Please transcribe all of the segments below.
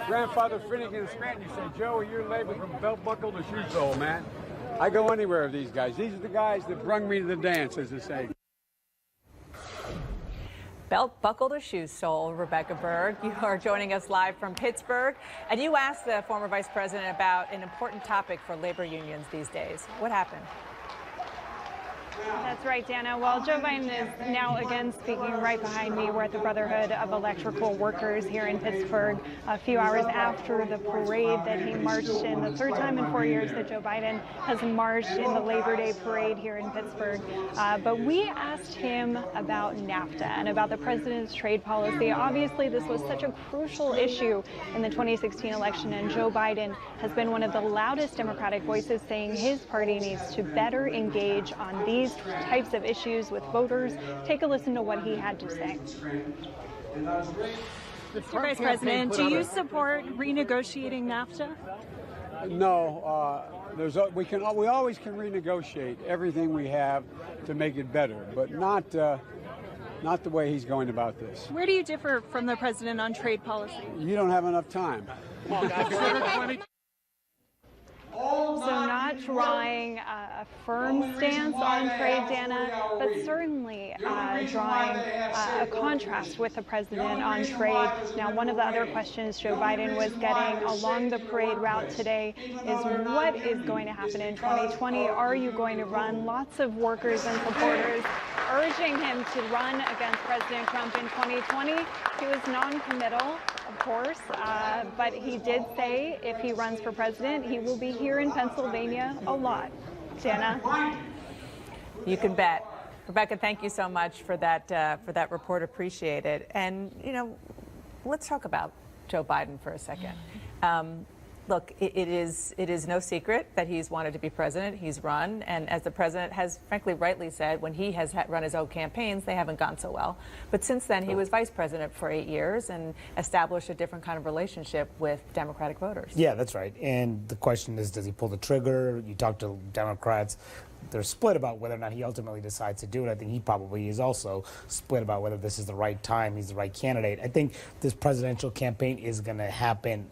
Grandfather Finnegan in Scranton used to say, Joe, you're labeled from belt buckle to shoe sole, man. I go anywhere with these guys. These are the guys that brung me to the dance, as they say. Belt buckle to shoe sole, Rebecca Berg. You are joining us live from Pittsburgh. And you asked the former vice president about an important topic for labor unions these days. What happened? That's right, Dana. Well, Joe Biden is now again speaking right behind me. We're at the Brotherhood of Electrical Workers here in Pittsburgh, a few hours after the parade that he marched in, the third time in 4 years that Joe Biden has marched in the Labor Day parade here in Pittsburgh. But we asked him about NAFTA and about the president's trade policy. Obviously, this was such a crucial issue in the 2016 election, and Joe Biden has been one of the loudest Democratic voices saying his party needs to better engage on these types of issues with voters. Take a listen to what he had to say. Mr. Vice President, do you support renegotiating NAFTA? No, we always can renegotiate everything we have to make it better, but not the way he's going about this. Where do you differ from the president on trade policy? You don't have enough time. So not drawing a firm stance on trade, Dana, but certainly drawing a contrast with the president on trade. Now, one of the other questions Joe Biden was getting along the parade route today is what is going to happen in 2020? Are you going to run? Lots of workers and supporters urging him to run against President Trump in 2020. He was non-committal, of course, but he did say if he runs for president, he will be here in Pennsylvania a lot. Dana? You can bet. Rebecca, thank you so much for that report. Appreciate it. And, you know, let's talk about Joe Biden for a second. Look, it is no secret that he's wanted to be president. He's run. And as the president has frankly rightly said, when he has run his own campaigns, they haven't gone so well. But since then, he was vice president for 8 years and established a different kind of relationship with Democratic voters. Yeah, that's right. And the question is, does he pull the trigger? You talk to Democrats. They're split about whether or not he ultimately decides to do it. I think he probably is also split about whether this is the right time, he's the right candidate. I think this presidential campaign is going to happen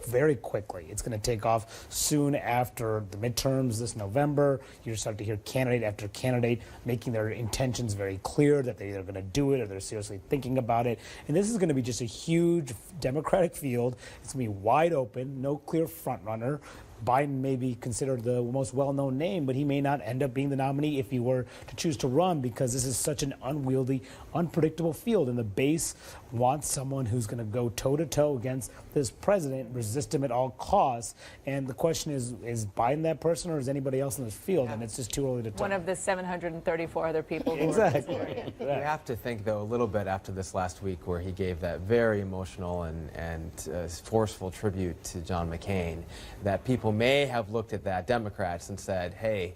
very quickly. It's going to take off soon after the midterms this November. You start to hear candidate after candidate making their intentions very clear that they're either going to do it or they're seriously thinking about it. And this is going to be just a huge Democratic field. It's going to be wide open, no clear front runner. Biden may be considered the most well-known name, but he may not end up being the nominee if he were to choose to run, because this is such an unwieldy, unpredictable field. And the base wants someone who's going to go toe-to-toe against this president, resist him at all costs. And the question is Biden that person, or is anybody else in this field? And it's just too early to tell. One of the 734 other people who exactly. You have to think, though, a little bit after this last week where he gave that very emotional and forceful tribute to John McCain, that people may have looked at that, Democrats, and said, hey,